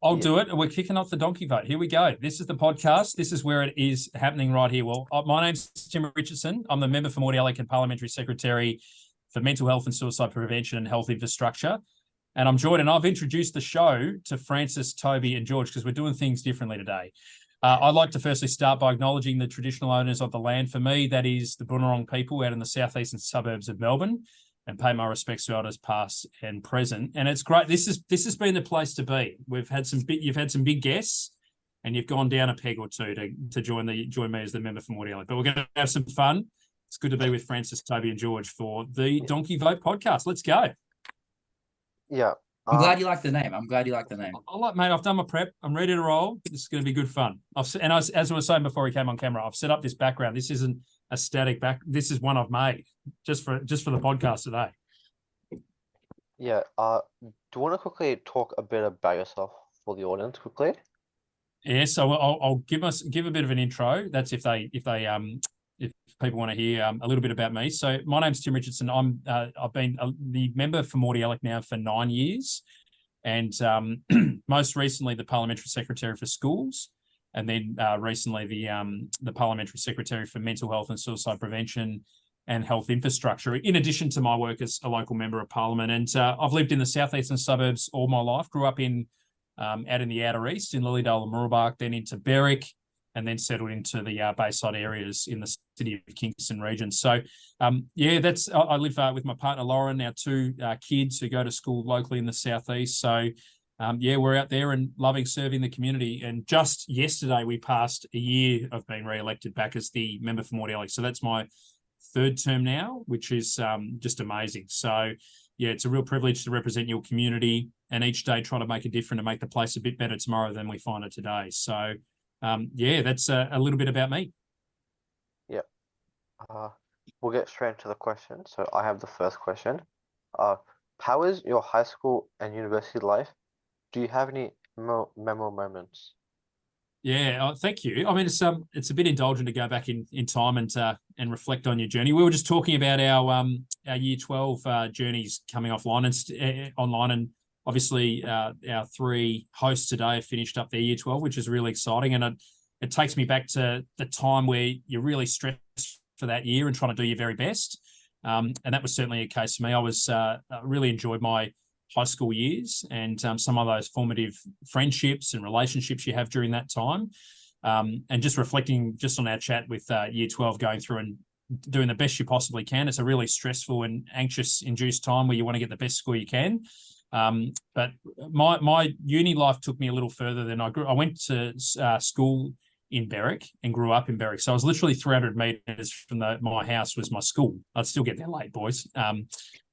I'll Yeah, do it. We're kicking off the donkey vote. Here we go. This is the podcast. This is where it is happening right here. Well, my name's Tim Richardson. I'm the member for Mordialloc and Parliamentary Secretary for Mental Health and Suicide Prevention and Health Infrastructure. And I'm joined, and I've introduced the show to Francis, Toby, and George because we're doing things differently today. I'd like to firstly start by acknowledging the traditional owners of the land. For me, that is the Boonwurrung people out in the southeastern suburbs of Melbourne, and pay my respects to elders past and present. And it's great. This has been the place to be. You've had some big guests, and you've gone down a peg or two to join me as the member for Mordialloc. But we're going to have some fun. It's good to be with Francis, Toby, and George for the Donkey Vote podcast. Let's go. yeah. I'm glad you like the name. I'm glad you like the name. Mate, I've done my prep. I'm ready to roll. This is going to be good fun. As I was saying before we came on camera, I've set up this background. This isn't a static back. This is one I've made just for the podcast today. Yeah. Do you want to quickly talk a bit about yourself for the audience quickly? Yeah, so I'll give a bit of an intro. That's if people want to hear a little bit about me. So my name's Tim Richardson. I've been the member for Mordialloc now for 9 years, and most recently the Parliamentary Secretary for Schools, and then recently the Parliamentary Secretary for Mental Health and Suicide Prevention and Health Infrastructure, in addition to my work as a local member of Parliament. And I've lived in the southeastern suburbs all my life. Grew up out in the outer east in Lilydale and Mooroolbark, then into Berwick, and then settled into the Bayside areas in the city of Kingston region. So, I live with my partner, Lauren, our two kids who go to school locally in the southeast. So, we're out there and loving serving the community. And just yesterday, we passed a year of being re-elected back as the member for Mordialloc. So that's my third term now, which is just amazing. So, yeah, it's a real privilege to represent your community and each day try to make a difference and make the place a bit better tomorrow than we find it today. So, that's a little bit about me. Yeah. We'll get straight into the question. So I have the first question. How is your high school and university life? Do you have any memorable moments? Yeah, thank you. I mean, it's a bit indulgent to go back in time and reflect on your journey. We were just talking about our Year 12 journeys coming offline and online, and obviously our three hosts today have finished up their Year 12, which is really exciting. And it takes me back to the time where you're really stressed for that year and trying to do your very best. And that was certainly a case for me. I really enjoyed my high school years and some of those formative friendships and relationships you have during that time. And just reflecting just on our chat with Year 12 going through and doing the best you possibly can. It's a really stressful and anxious-induced time where you want to get the best score you can. But my uni life took me a little further than I went to school in Berwick and grew up in Berwick. So I was literally 300 metres from my house was my school. I'd still get there late, boys.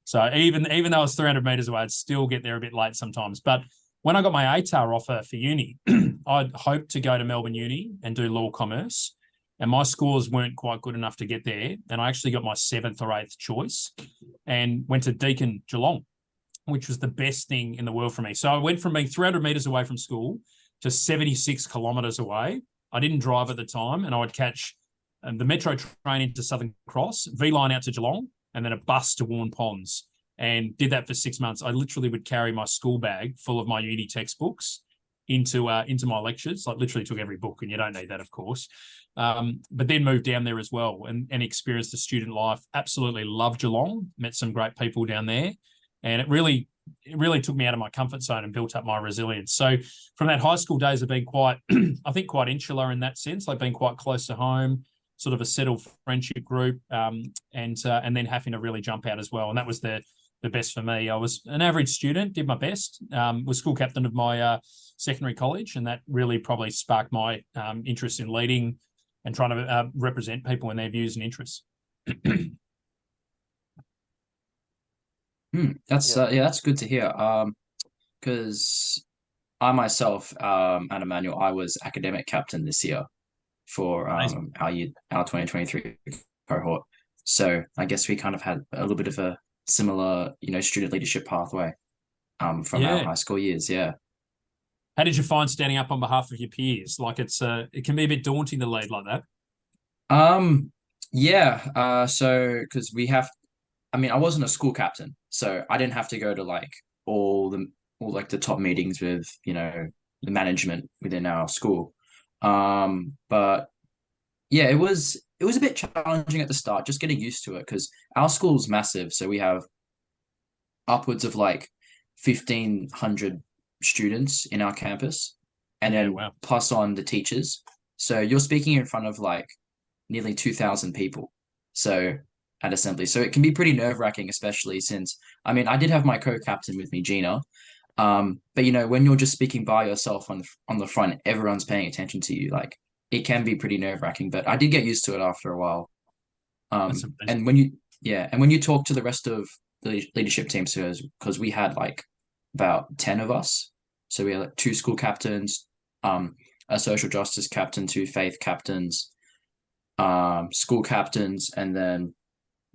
So even though I was 300 metres away, I'd still get there a bit late sometimes. But when I got my ATAR offer for uni, I'd hoped to go to Melbourne Uni and do law commerce. And my scores weren't quite good enough to get there. And I actually got my 7th or 8th choice and went to Deakin Geelong, which was the best thing in the world for me. So I went from being 300 metres away from school to 76 kilometres away. I didn't drive at the time, and I would catch the metro train into Southern Cross, V-line out to Geelong, and then a bus to Warren Ponds, and did that for 6 months. I literally would carry my school bag full of my uni textbooks into my lectures. Like literally took every book, and you don't need that, of course. But then moved down there as well and experienced the student life. Absolutely loved Geelong, met some great people down there. And it really took me out of my comfort zone and built up my resilience. So from that high school days, I've been quite insular in that sense, like being quite close to home, sort of a settled friendship group, and then having to really jump out as well. And that was the best for me. I was an average student, did my best, was school captain of my secondary college, and that really probably sparked my interest in leading and trying to represent people in their views and interests. That's good to hear. Because I myself, at Emmanuel, I was academic captain this year for our 2023 cohort. So I guess we kind of had a little bit of a similar, student leadership pathway from our high school years. Yeah. How did you find standing up on behalf of your peers? Like it can be a bit daunting to lead like that. So because I wasn't a school captain, so I didn't have to go to like all the top meetings with, the management within our school. But yeah, it was a bit challenging at the start, just getting used to it because our school's massive. So we have upwards of like 1,500 students in our campus, and Yeah, then wow. plus on the teachers. So you're speaking in front of like nearly 2,000 people. So at assembly. So it can be pretty nerve-wracking, especially since I mean I did have my co-captain with me, Gina. But you know, when you're just speaking by yourself on the front, everyone's paying attention to you. Like it can be pretty nerve-wracking, but I did get used to it after a while. That's amazing. And when you yeah, and when you talk to the rest of the leadership team, so because we had like about 10 of us, so we had like two school captains, a social justice captain, two faith captains, school captains, and then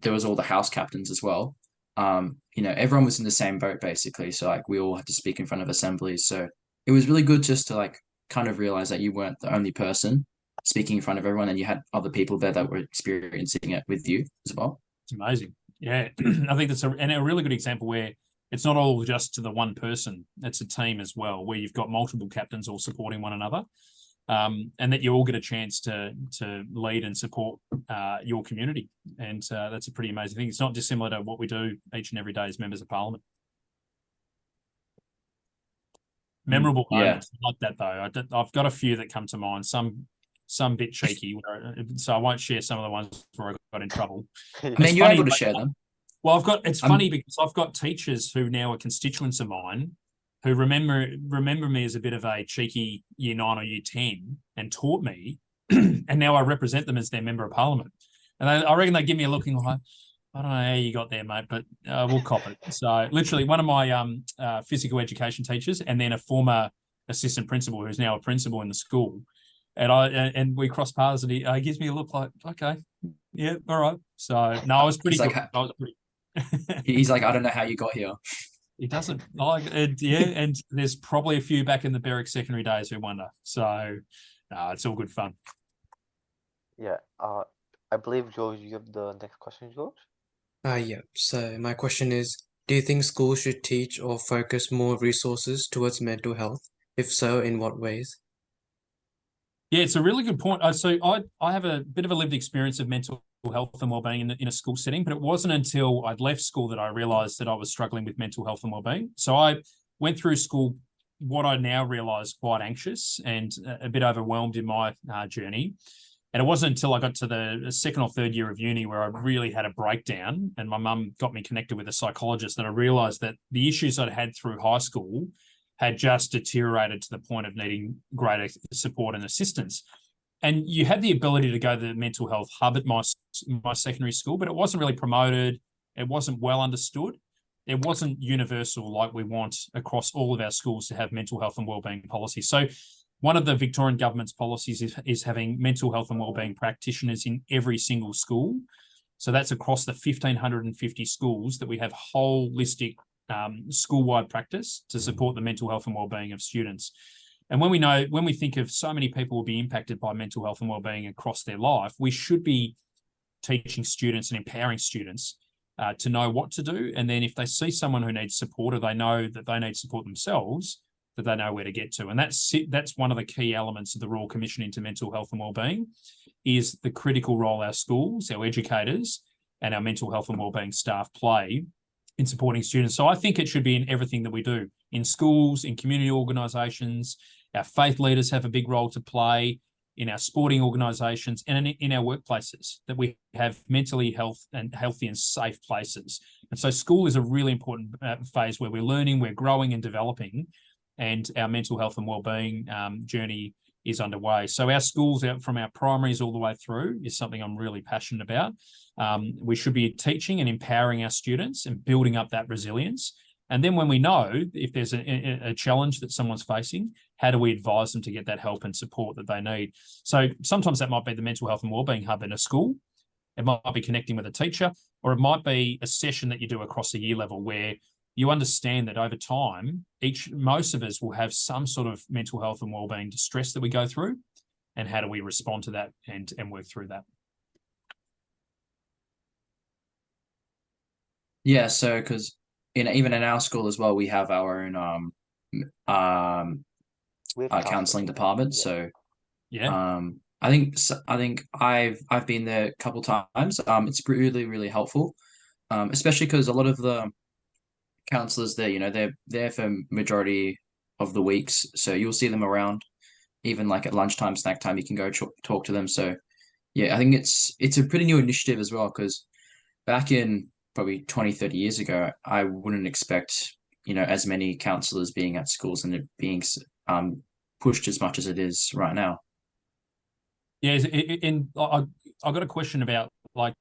there was all the house captains as well. You know, everyone was in the same boat basically. So like we all had to speak in front of assemblies. So it was really good just to like kind of realize that you weren't the only person speaking in front of everyone and you had other people there that were experiencing it with you as well. It's amazing. Yeah, I think that's a really good example where it's not all just to the one person. It's a team as well, where you've got multiple captains all supporting one another, and that you all get a chance to lead and support your community. And that's a pretty amazing thing. It's not dissimilar to what we do each and every day as members of parliament. Memorable Yeah. moments like that, though. I've got a few that come to mind. Some bit cheeky, so I won't share some of the ones where I got in trouble. I It's mean, you're funny, able to share them. well, it's I'm- funny because I've got teachers who now are constituents of mine who remember me as a bit of a cheeky year 9 or year 10 and taught me, and now I represent them as their member of parliament. And I reckon they give me a looking like, I don't know how you got there, mate, but we'll cop it. So literally one of my physical education teachers and then a former assistant principal who's now a principal in the school. And we cross paths and he gives me a look like, okay, yeah, all right. So no, I was pretty He's like, good. I was pretty. he's like, I don't know how you got here. He doesn't like it, yeah. And there's probably a few back in the Berwick secondary days who wonder. So it's all good fun. Yeah. I believe George, you have the next question, George. Yeah. So my question is, do you think schools should teach or focus more resources towards mental health? If so, in what ways? Yeah, it's a really good point. So I have a bit of a lived experience of mental health and wellbeing in a school setting, but it wasn't until I'd left school that I realised that I was struggling with mental health and wellbeing. So I went through school, what I now realise, quite anxious and a bit overwhelmed in my journey. And it wasn't until I got to the second or third year of uni where I really had a breakdown and my mum got me connected with a psychologist that I realised that the issues I'd had through high school had just deteriorated to the point of needing greater support and assistance. And you had the ability to go to the mental health hub at my secondary school, but it wasn't really promoted. It wasn't well understood. It wasn't universal like we want across all of our schools to have mental health and wellbeing policies. So one of the Victorian government's policies is having mental health and wellbeing practitioners in every single school. So that's across the 1,550 schools that we have holistic school-wide practice to support the mental health and wellbeing of students. And when we think of so many people will be impacted by mental health and wellbeing across their life, we should be teaching students and empowering students to know what to do. And then if they see someone who needs support or they know that they need support themselves, that they know where to get to. And that's one of the key elements of the Royal Commission into Mental Health and Wellbeing is the critical role our schools, our educators, and our mental health and wellbeing staff play in supporting students. So I think it should be in everything that we do, in schools, in community organisations. Our faith leaders have a big role to play in our sporting organisations and in our workplaces, that we have mentally healthy and safe places. And so school is a really important phase where we're learning, we're growing and developing, and our mental health and wellbeing journey is underway. So our schools, out from our primaries all the way through, is something I'm really passionate about. We should be teaching and empowering our students and building up that resilience. And then when we know if there's a challenge that someone's facing, how do we advise them to get that help and support that they need? So sometimes that might be the mental health and wellbeing hub in a school. It might be connecting with a teacher, or it might be a session that you do across a year level where you understand that over time, most of us will have some sort of mental health and wellbeing distress that we go through, and how do we respond to that and work through that? Yeah, so because even in our school as well, we have our own With counseling counseling, department. yeah. So Yeah. I think I've been there a couple times. It's really really helpful, especially because a lot of the counselors there, they're there for majority of the weeks, so you'll see them around. Even like at lunchtime, snack time, you can go talk to them. So yeah, I think it's a pretty new initiative as well, because back in probably 20, 30 years ago, I wouldn't expect, as many counselors being at schools and it being pushed as much as it is right now. Yeah, I got a question about, like,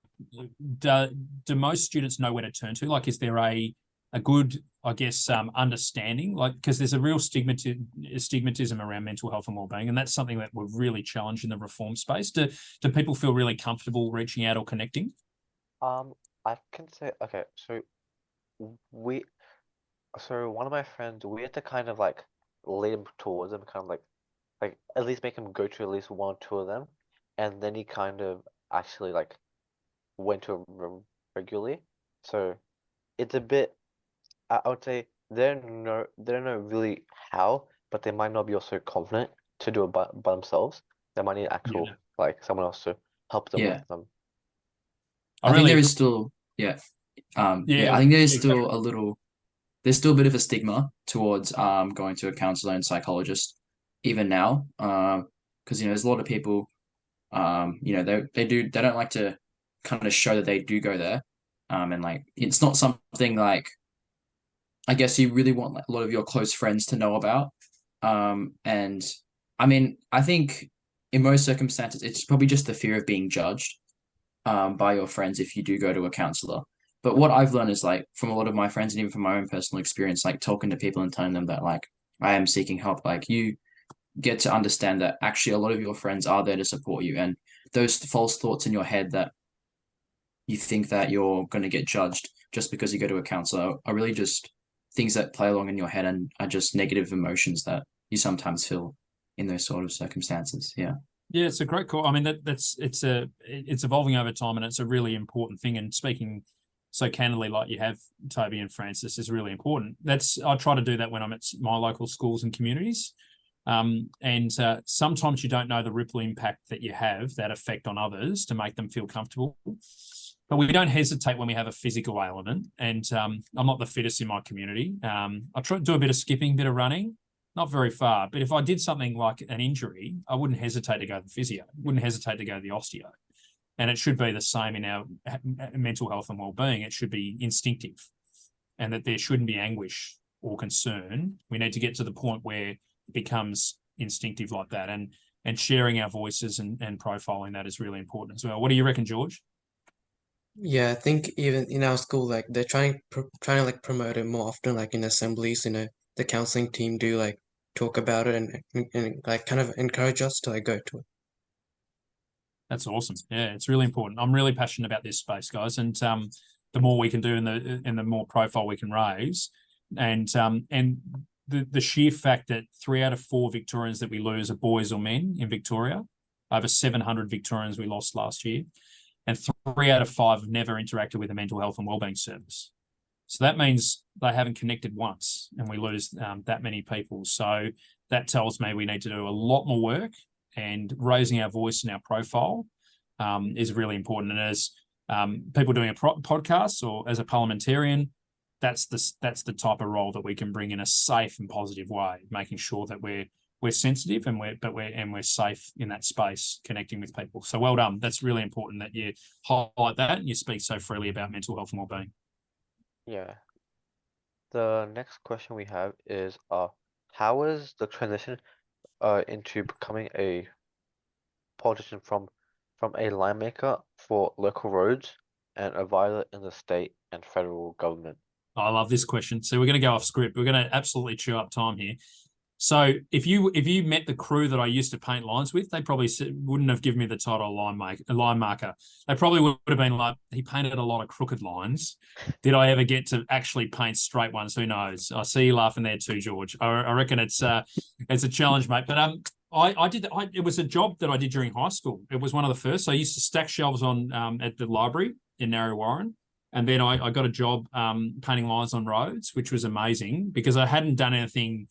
do most students know where to turn to? Like, is there a good, I guess, understanding? Like, because there's a real stigmatism around mental health and wellbeing, and that's something that we're really challenged in the reform space. Do people feel really comfortable reaching out or connecting? I can say, okay, so we, one of my friends, we had to kind of like lead him towards them, kind of like at least make him go to at least one or two of them, and then he kind of actually like went to them regularly. So it's a bit, I would say they don't know really how, but they might not be also confident to do it by themselves. They might need actual Yeah. like someone else to help them Yeah. with them. I think there really, is still, yeah. yeah, I think there is exactly. still there's still a bit of a stigma towards going to a counselor and psychologist even now. Because there's a lot of people, they don't like to kind of show that they do go there. And like it's not something like, I guess, you really want like a lot of your close friends to know about. And I mean, I think in most circumstances, it's probably just the fear of being judged by your friends if you do go to a counselor. But what I've learned is, like, from a lot of my friends and even from my own personal experience, like talking to people and telling them that like I am seeking help, like you get to understand that actually a lot of your friends are there to support you, and those false thoughts in your head that you think that you're going to get judged just because you go to a counselor are really just things that play along in your head and are just negative emotions that you sometimes feel in those sort of circumstances. Yeah. Yeah, it's a great call. I mean, it's evolving over time, and it's a really important thing. And speaking so candidly, like you have, Toby and Francis, is really important. I try to do that when I'm at my local schools and communities. And sometimes you don't know the ripple impact that you have, that effect on others, to make them feel comfortable. But we don't hesitate when we have a physical ailment. And I'm not the fittest in my community. I try to do a bit of skipping, a bit of running. Not very far, but if I did something like an injury, I wouldn't hesitate to go to the physio, wouldn't hesitate to go to the osteo. And it should be the same in our mental health and well-being. It should be instinctive, and that there shouldn't be anguish or concern. We need to get to the point where it becomes instinctive like that, and sharing our voices and profiling that is really important as well. What do you reckon, George? Yeah, I think even in our school, like they're trying to like promote it more often, like in assemblies, the counseling team do like talk about it and like kind of encourage us to like go to it. That's awesome. Yeah, it's really important. I'm really passionate about this space, guys, and the more we can do and the more profile we can raise, and the sheer fact that 3 out of 4 Victorians that we lose are boys or men in Victoria, over 700 Victorians we lost last year, and 3 out of 5 have never interacted with a mental health and wellbeing service. So that means they haven't connected once, and we lose that many people. So that tells me we need to do a lot more work, and raising our voice and our profile is really important. And as people doing a podcast, or as a parliamentarian, that's the type of role that we can bring in a safe and positive way, making sure that we're sensitive and we're safe in that space, connecting with people. So well done. That's really important that you highlight that and you speak so freely about mental health and wellbeing. Yeah. The next question we have is how is the transition into becoming a politician from a line maker for local roads and a advisor in the state and federal government? I love this question. So we're going to go off script. We're going to absolutely chew up time here. So if you met the crew that I used to paint lines with, they probably wouldn't have given me the title line marker. They probably would have been like, he painted a lot of crooked lines. Did I ever get to actually paint straight ones? Who knows? I see you laughing there too, George. I reckon it's a challenge, mate. But it was a job that I did during high school. It was one of the first. So I used to stack shelves on at the library in Narre Warren. And then I got a job painting lines on roads, which was amazing because I hadn't done anything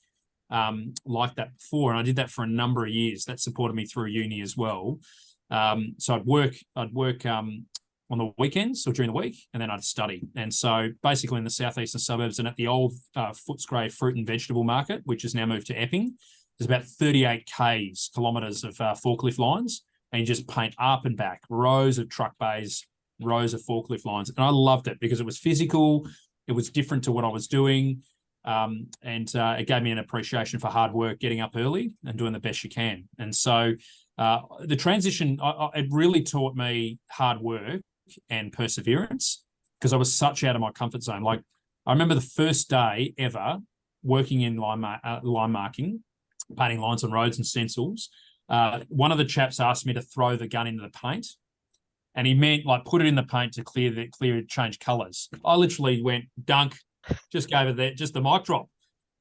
like that before, and I did that for a number of years. That supported me through uni as well. So I'd work on the weekends or during the week, and then I'd study. And so basically in the southeastern suburbs and at the old Footscray fruit and vegetable market, which has now moved to Epping, there's about 38 kilometres of forklift lines, and you just paint up and back, rows of truck bays, rows of forklift lines. And I loved it because it was physical, it was different to what I was doing, and it gave me an appreciation for hard work, getting up early and doing the best you can. And so the transition, it really taught me hard work and perseverance, because I was such out of my comfort zone. Like, I remember the first day ever working in line marking, painting lines on roads and stencils. One of the chaps asked me to throw the gun into the paint, and he meant like put it in the paint to change colours. I literally went dunk, just gave it just the mic drop,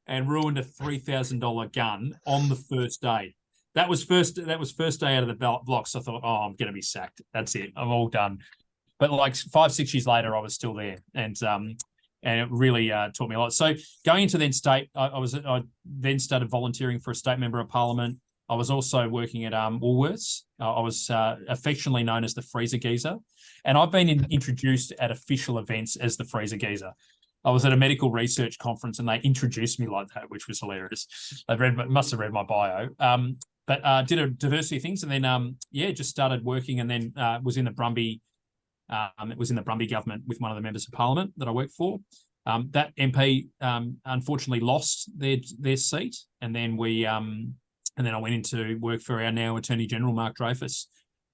and ruined a $3,000 gun on the first day. That was first day out of the block. So I thought, oh, I'm going to be sacked. That's it. I'm all done. But like 5-6 years later, I was still there, and it really taught me a lot. So going into then state, I then started volunteering for a state member of parliament. I was also working at Woolworths. I was affectionately known as the freezer geezer, and I've been introduced at official events as the freezer geezer. I was at a medical research conference and they introduced me like that, which was hilarious. They must have read my bio. But did a diversity of things, and then just started working, and then was in the Brumby. It was in the Brumby government with one of the members of parliament that I worked for. That MP unfortunately lost their seat, and then I went into work for our now Attorney General Mark Dreyfus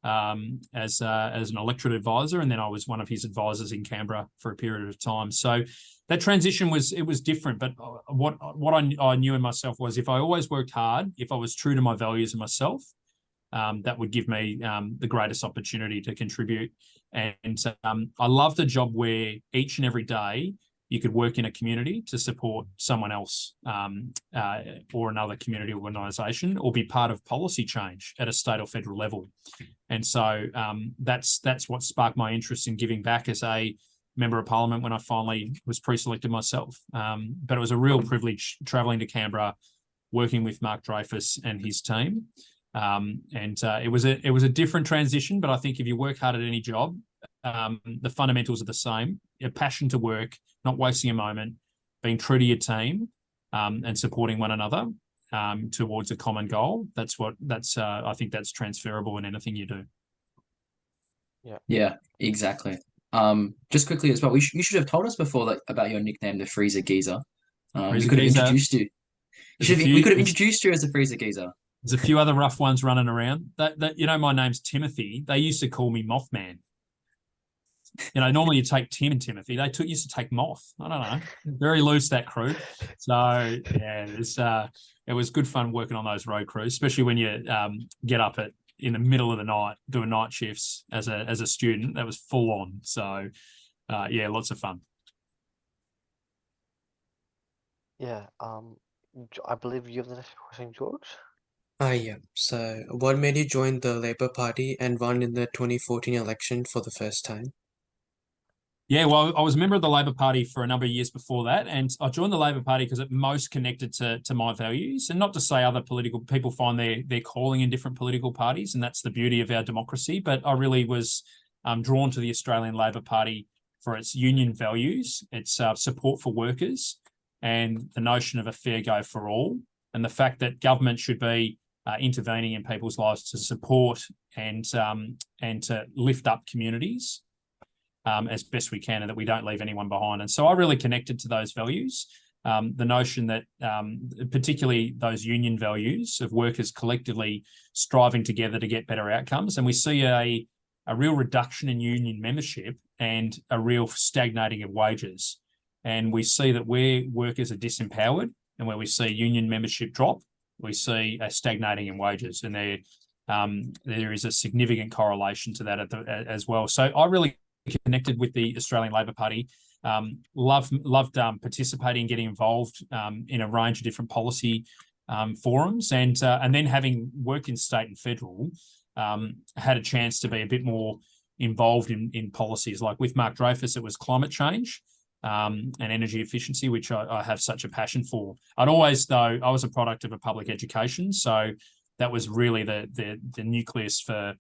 as an electorate advisor, and then I was one of his advisors in Canberra for a period of time. So that transition was different, but what I knew in myself was, if I always worked hard, if I was true to my values and myself, that would give me the greatest opportunity to contribute. And I loved a job where each and every day you could work in a community to support someone else or another community organisation, or be part of policy change at a state or federal level. And so that's what sparked my interest in giving back as a member of parliament when I finally was pre-selected myself. But it was a real privilege travelling to Canberra, working with Mark Dreyfus and his team. It was a different transition, but I think if you work hard at any job, the fundamentals are the same. A passion to work, not wasting a moment, being true to your team, and supporting one another towards a common goal. I think that's transferable in anything you do. Yeah, exactly. Just quickly as well, you should have told us before about your nickname, the Freezer Geezer. We could have introduced you. We could have introduced you as the Freezer Geezer. There's a few other rough ones running around. That my name's Timothy. They used to call me Mothman. Normally you take Tim and Timothy. They used to take Moth. I don't know. Very loose, that crew. So yeah, it was good fun working on those road crews, especially when you get up in the middle of the night doing night shifts as a student. That was full on. So lots of fun. Yeah. I believe you have the next question, George. Yeah. So, what made you join the Labour Party and run in the 2014 election for the first time? Yeah, well, I was a member of the Labor Party for a number of years before that, and I joined the Labor Party because it most connected to my values. And not to say other political people find their calling in different political parties, and that's the beauty of our democracy. But I really was drawn to the Australian Labor Party for its union values, its support for workers, and the notion of a fair go for all, and the fact that government should be intervening in people's lives to support and to lift up communities as best we can, and that we don't leave anyone behind. And so I really connected to those values, the notion that particularly those union values of workers collectively striving together to get better outcomes. And we see a real reduction in union membership and a real stagnating of wages. And we see that where workers are disempowered and where we see union membership drop, we see a stagnating in wages. And there is a significant correlation to that as well. So I really connected with the Australian Labor Party, loved participating, getting involved in a range of different policy forums, and then having worked in state and federal, had a chance to be a bit more involved in policies. Like with Mark Dreyfus, it was climate change, and energy efficiency, which I have such a passion for. I'd always, though, I was a product of a public education, so that was really the nucleus for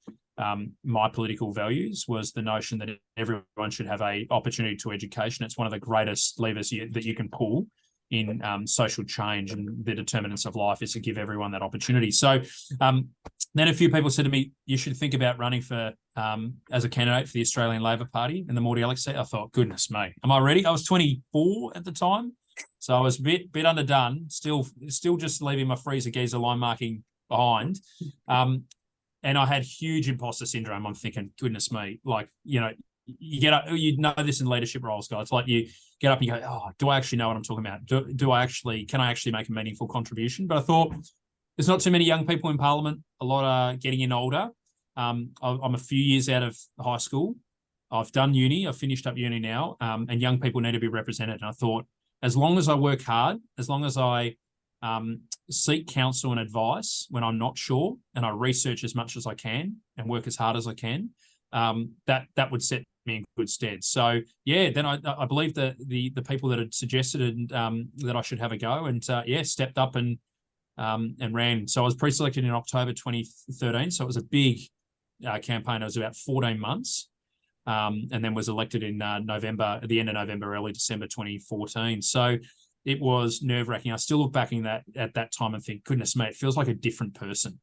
my political values, was the notion that everyone should have a opportunity to education. It's one of the greatest levers that you can pull in social change, and the determinants of life is to give everyone that opportunity. So then a few people said to me, you should think about running for as a candidate for the Australian Labor Party in the Mordialloc seat. I thought, goodness me, am I ready? I was 24 at the time, so I was a bit underdone, still just leaving my freezer geezer line marking behind. And I had huge imposter syndrome. I'm thinking, goodness me, like, you know, you get up, you know this in leadership roles, guys. Like, you get up and you go, oh, do I actually know what I'm talking about? Can I actually make a meaningful contribution? But I thought, there's not too many young people in Parliament. A lot are getting in older. I'm a few years out of high school. I've done uni. I've finished up uni now, and young people need to be represented. And I thought, as long as I work hard, as long as I seek counsel and advice when I'm not sure, and I research as much as I can and work as hard as I can, that would set me in good stead. So yeah, then I believe that the people that had suggested that I should have a go, and stepped up and ran. So I was pre-selected in October 2013. So it was a big campaign. It was about 14 months, and then was elected in November, at the end of November, early December 2014. So it was nerve-wracking. I still look back at that time and think, goodness me, it feels like a different person.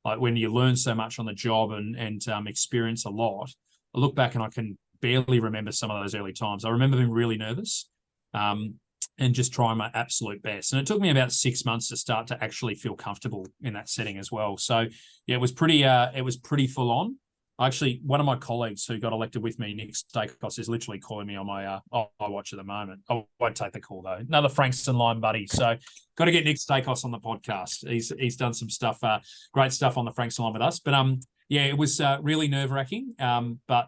Like, when you learn so much on the job and experience a lot, I look back and I can barely remember some of those early times. I remember being really nervous and just trying my absolute best. And it took me about 6 months to start to actually feel comfortable in that setting as well. So yeah, it was pretty full on. Actually, one of my colleagues who got elected with me, Nick Stakos, is literally calling me on my iWatch at the moment. I won't take the call, though. Another Frankston line buddy. So got to get Nick Stakos on the podcast. He's done some stuff, great stuff on the Frankston line with us. But it was really nerve-wracking, but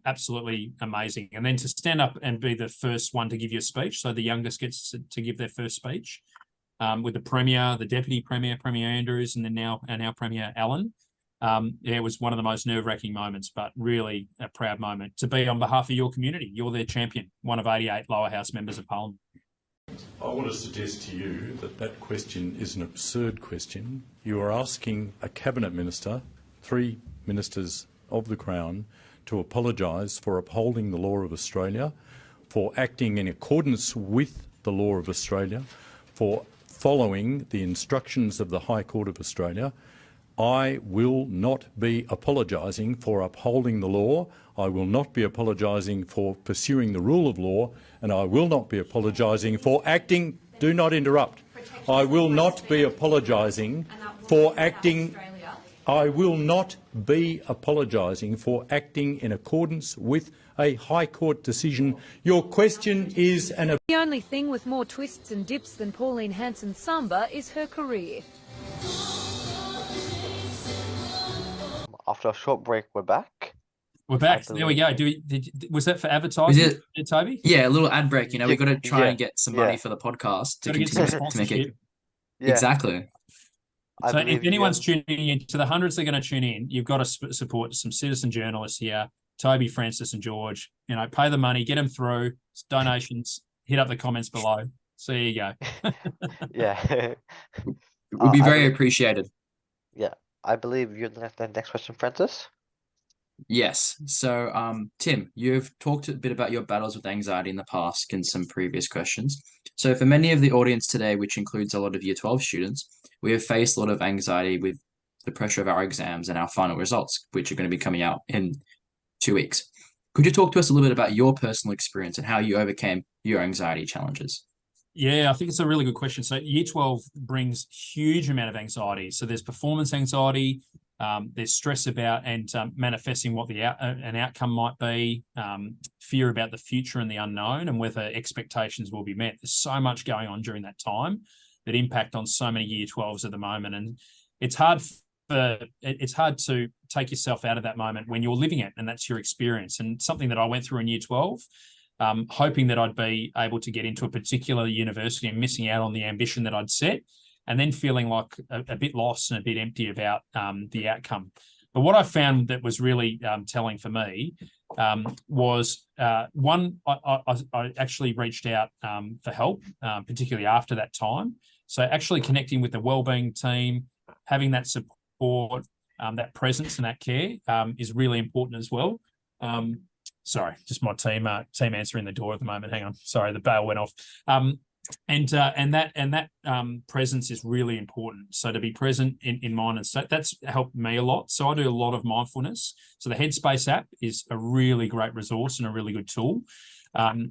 absolutely amazing. And then to stand up and be the first one to give you a speech, so the youngest gets to give their first speech, with the Premier, the Deputy Premier, Premier Andrews, and then our Premier Allen. It was one of the most nerve-wracking moments, but really a proud moment to be on behalf of your community. You're their champion, one of 88 lower house members of Parliament. I want to suggest to you that question is an absurd question. You are asking a Cabinet Minister, 3 ministers of the Crown, to apologise for upholding the law of Australia, for acting in accordance with the law of Australia, for following the instructions of the High Court of Australia. I will not be apologising for upholding the law. I will not be apologising for pursuing the rule of law, and I will not be apologising for acting. Do not interrupt. I will not be apologising for acting. I will not be apologising for acting in accordance with a High Court decision. Your question is an. The only thing with more twists and dips than Pauline Hanson's samba is her career. After a short break, we're back. We're back. There we go. Was that for advertising, Toby? Yeah, a little ad break. You know, we've got to try and get some money for the podcast to continue to make it. Yeah. Exactly. So if anyone's tuning in, to the hundreds they're going to tune in, you've got to support some citizen journalists here, Toby, Francis and George. You know, pay the money, get them through, donations, hit up the comments below. So there you go. Yeah. It would be very appreciated. Yeah. I believe you're the next question, Francis. Yes. So, Tim, you've talked a bit about your battles with anxiety in the past in some previous questions. So for many of the audience today, which includes a lot of Year 12 students, we have faced a lot of anxiety with the pressure of our exams and our final results, which are going to be coming out in 2 weeks. Could you talk to us a little bit about your personal experience and how you overcame your anxiety challenges? Yeah, I think it's a really good question. So Year 12 brings huge amount of anxiety. So there's performance anxiety, there's stress about and manifesting what an outcome might be, fear about the future and the unknown and whether expectations will be met. There's so much going on during that time that impact on so many Year 12s at the moment. And it's hard to take yourself out of that moment when you're living it and that's your experience. And something that I went through in Year 12, hoping that I'd be able to get into a particular university and missing out on the ambition that I'd set, and then feeling like a bit lost and a bit empty about the outcome. But what I found that was really telling for me was one, I actually reached out for help, particularly after that time. So actually connecting with the wellbeing team, having that support, that presence and that care is really important as well. Sorry, just my team answering the door at the moment. Hang on, sorry, the bell went off. And that presence is really important. So to be present in mind and state, that's helped me a lot. So I do a lot of mindfulness. So the Headspace app is a really great resource and a really good tool.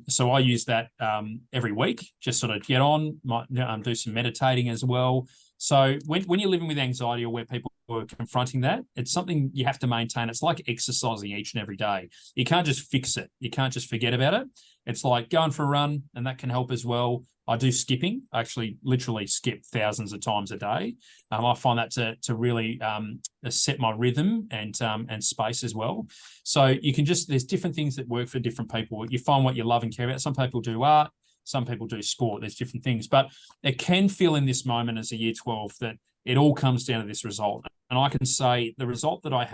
So I use that every week, just sort of get on, do some meditating as well. So when you're living with anxiety or where people are confronting that, it's something you have to maintain. It's like exercising each and every day. You can't just fix it. You can't just forget about it. It's like going for a run, and that can help as well. I do skipping. I actually literally skip thousands of times a day. I find that to really set my rhythm and space as well. So you can there's different things that work for different people. You find what you love and care about. Some people do art. Some people do sport. There's different things. But it can feel in this moment as a year 12 that it all comes down to this result. And I can say the result that I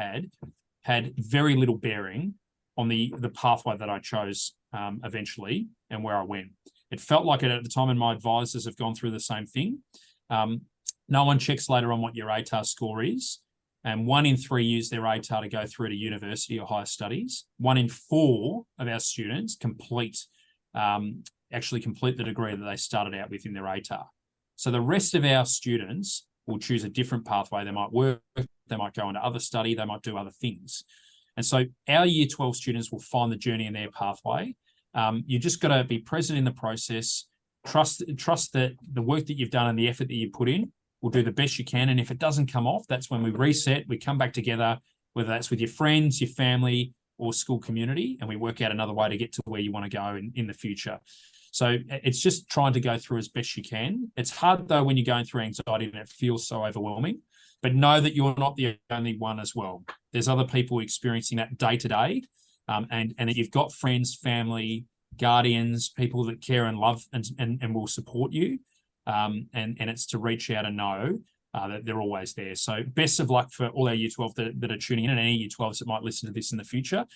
had very little bearing on the pathway that I chose eventually and where I went. It felt like it at the time, and my advisors have gone through the same thing. No one checks later on what your ATAR score is, and 1 in 3 use their ATAR to go through to university or higher studies. 1 in 4 of our students actually complete the degree that they started out with in their ATAR. So the rest of our students will choose a different pathway. They might work, they might go into other study, they might do other things. And so our year 12 students will find the journey in their pathway. You just got to be present in the process, trust that the work that you've done and the effort that you put in will do the best you can. And if it doesn't come off, that's when we reset, we come back together, whether that's with your friends, your family, or school community, and we work out another way to get to where you want to go in the future. So it's just trying to go through as best you can. It's hard, though, when you're going through anxiety and it feels so overwhelming, but know that you're not the only one as well. There's other people experiencing that day to day, and that you've got friends, family, guardians, people that care and love and will support you. And it's to reach out and know that they're always there. So best of luck for all our year 12 that are tuning in, and any year 12s that might listen to this in the future.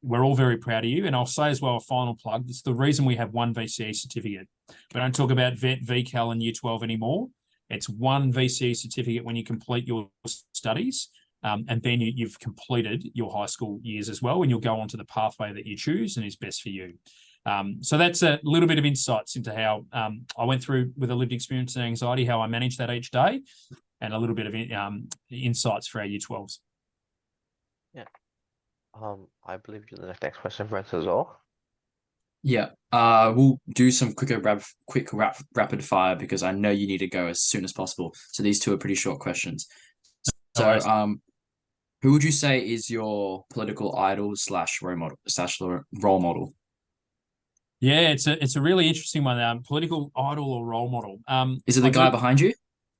We're all very proud of you. And I'll say as well, a final plug, it's the reason we have one VCE certificate. We don't talk about VET, VCAL and year 12 anymore. It's one VCE certificate when you complete your studies. And then you've completed your high school years as well, and you'll go on to the pathway that you choose and is best for you. So that's a little bit of insights into how I went through with a lived experience and anxiety, how I manage that each day, and a little bit of insights for our year 12s. Yeah. I believe you're the next question, Brent, as well. Yeah. We'll do some quick rapid fire because I know you need to go as soon as possible. So these two are pretty short questions. So, who would you say is your political idol / role model? Yeah, it's a really interesting one. Political idol or role model. Is it the guy behind you?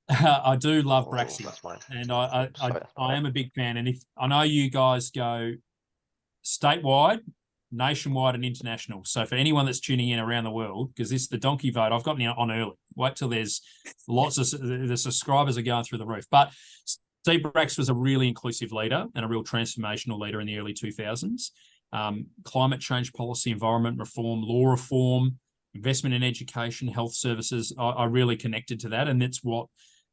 I do love Braxy, That's mine. and I am a big fan. And if I know you guys go statewide, nationwide, and international. So for anyone that's tuning in around the world, because the donkey vote, I've gotten on early. Wait till there's lots of the subscribers are going through the roof. But Steve Brax was a really inclusive leader and a real transformational leader in the early 2000s. Climate change policy, environment reform, law reform, investment in education, health services. I really connected to that, and it's what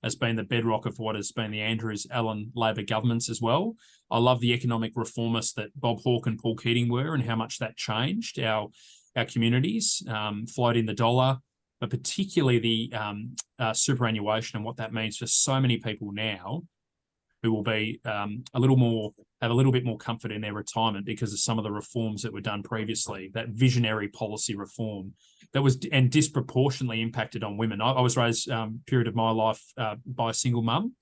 has been the bedrock of what has been the Andrews Allen Labor governments as well. I love the economic reformists that Bob Hawke and Paul Keating were, and how much that changed our communities, floating the dollar, but particularly the superannuation and what that means for so many people now who will be have a little bit more comfort in their retirement because of some of the reforms that were done previously, that visionary policy reform that was and disproportionately impacted on women. I was raised period of my life by a single mum.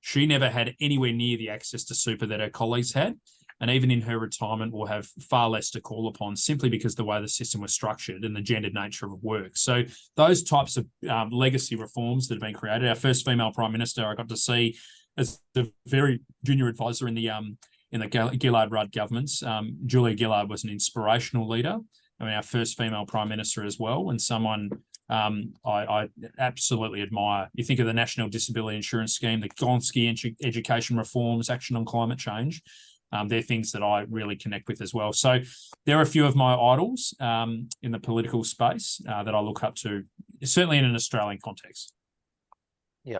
She never had anywhere near the access to super that her colleagues had. And even in her retirement will have far less to call upon simply because the way the system was structured and the gendered nature of work. So those types of legacy reforms that have been created. Our first female Prime Minister I got to see as a very junior advisor in the Gillard-Rudd governments. Julia Gillard was an inspirational leader. I mean, our first female Prime Minister as well, and someone I absolutely admire. You think of the National Disability Insurance Scheme, the Gonski education reforms, action on climate change. They're things that I really connect with as well. So there are a few of my idols in the political space that I look up to, certainly in an Australian context. Yeah.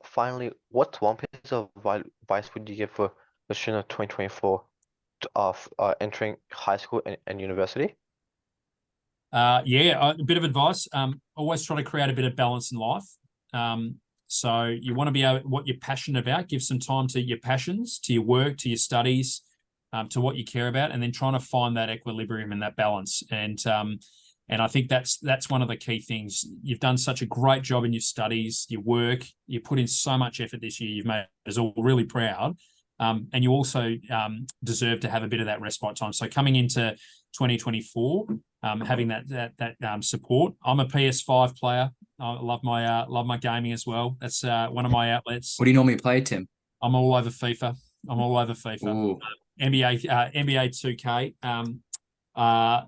Finally, what one piece of advice would you give for the student of 2024 of entering high school and university? A bit of advice. Always try to create a bit of balance in life. So you want to be able, what you're passionate about, give some time to your passions, to your work, to your studies, to what you care about, and then trying to find that equilibrium and that balance. And I think that's one of the key things. You've done such a great job in your studies, your work. You put in so much effort this year. You've made us all really proud. And you also deserve to have a bit of that respite time. So coming into 2024, having that support. I'm a PS5 player. I love my gaming as well. That's one of my outlets. What do you normally play, Tim? I'm all over FIFA. Ooh. NBA 2K.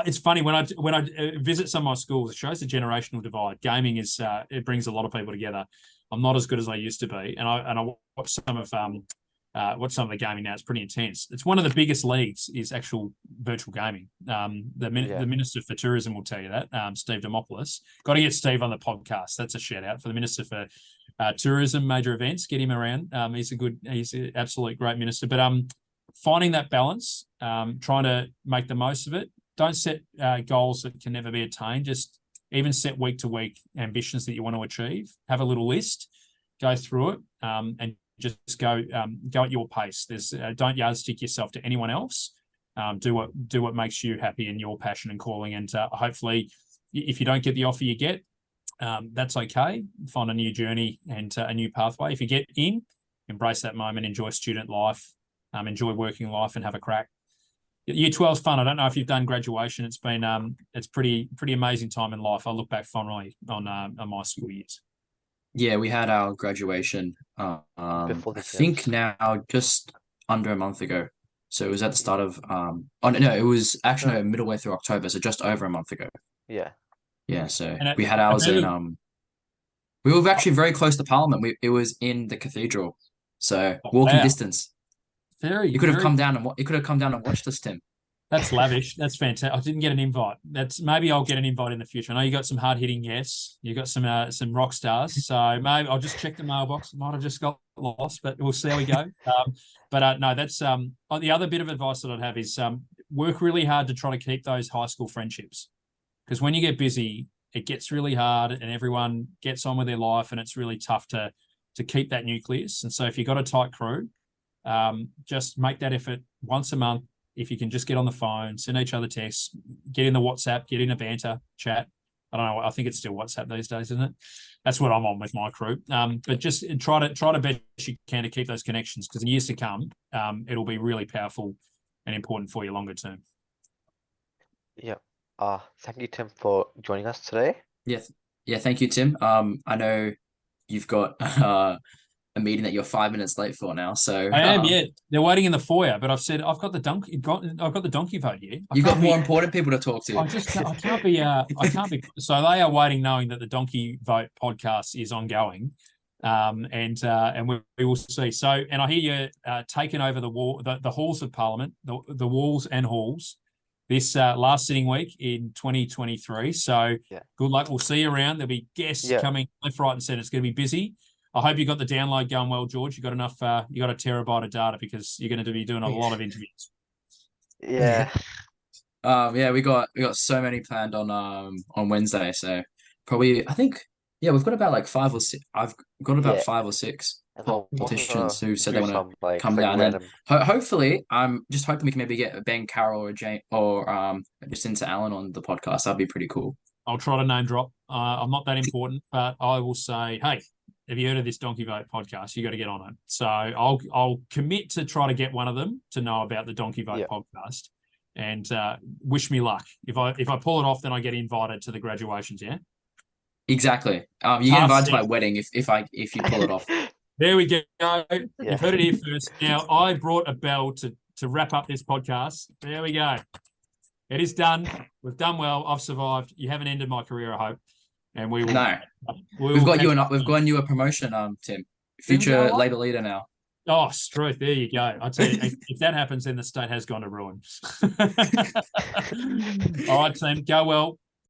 It's funny when I visit some of my schools, it shows the generational divide. Gaming is it brings a lot of people together. I'm not as good as I used to be, and I watch some of the gaming now. It's pretty intense. It's one of the biggest leagues is actual virtual gaming. The Minister for Tourism will tell you that, Steve Demopoulos. Got to get Steve on the podcast. That's a shout out for the Minister for Tourism, major events. Get him around. He's an absolute great minister. But finding that balance, trying to make the most of it. Don't set goals that can never be attained. Just even set week to week ambitions that you want to achieve. Have a little list, go through it, and just go at your pace. Don't yardstick yourself to anyone else. Do what makes you happy in your passion and calling. And hopefully, if you don't get the offer you get, that's okay. Find a new journey and a new pathway. If you get in, embrace that moment. Enjoy student life. Enjoy working life, and have a crack. Year 12 is fun. I don't know if you've done graduation. It's been it's pretty amazing time in life. I look back fondly on my school years. Yeah, we had our graduation. I think now just under a month ago. So it was at the start of it was actually middle way through October, so just over a month ago. Yeah. Yeah, so we had ours in we were actually very close to Parliament. It was in the cathedral, so walking distance. You could have come down and watched us, Tim. That's lavish. That's fantastic. I didn't get an invite. Maybe I'll get an invite in the future. I know you got some hard hitting guests. You got some rock stars. So maybe I'll just check the mailbox. Might have just got lost, but we'll see how we go. No, that's the other bit of advice that I'd have is work really hard to try to keep those high school friendships, because when you get busy, it gets really hard, and everyone gets on with their life, and it's really tough to keep that nucleus. And so if you've got a tight crew, just make that effort once a month. If you can just get on the phone, send each other texts, get in the WhatsApp, get in a banter chat. I don't know. I think it's still WhatsApp these days, isn't it? That's what I'm on with my crew. But just try to best you can to keep those connections, because in years to come, it'll be really powerful and important for you longer term. Yeah. Thank you, Tim, for joining us today. Yes. Yeah. Thank you, Tim. I know you've got a meeting that you're 5 minutes late for now. So I am. Yeah, they're waiting in the foyer, but I've said I've got the donkey vote here. You've got more important people to talk to. I can't be. I can't be. So they are waiting, knowing that the donkey vote podcast is ongoing, and we will see. So, and I hear you're taking over the halls of Parliament, the walls and halls, this last sitting week in 2023. So good luck. We'll see you around. There'll be guests coming left, right, and centre. It's going to be busy. I hope you got the download going well, George. You got enough. You got a terabyte of data, because you're going to be doing a lot of interviews. Yeah. We got so many planned on Wednesday. So probably I think we've got about like 5 or 6. I've got about 5 or 6 politicians who said they want to come down. And hopefully, I'm just hoping we can maybe get Ben Carroll or Jane or Jacinta Allen on the podcast. That'd be pretty cool. I'll try to name drop. I'm not that important, but I will say, hey, have you heard of this Donkey Vote podcast? You got to get on it. So I'll commit to try to get one of them to know about the Donkey Vote podcast, and wish me luck. If I pull it off, then I get invited to the graduations. Yeah, exactly. You get invited to my wedding if you pull it off. There we go. You've heard it here first. Now I brought a bell to wrap up this podcast. There we go. It is done. We've done well. I've survived. You haven't ended my career, I hope. And we will. No. We We've will got you catch and up we've soon. gotten you a promotion, Tim. Didn't Future go on? Labour leader now. Oh, Struth, there you go. I tell you, if that happens, then the state has gone to ruin. All right, team, go well.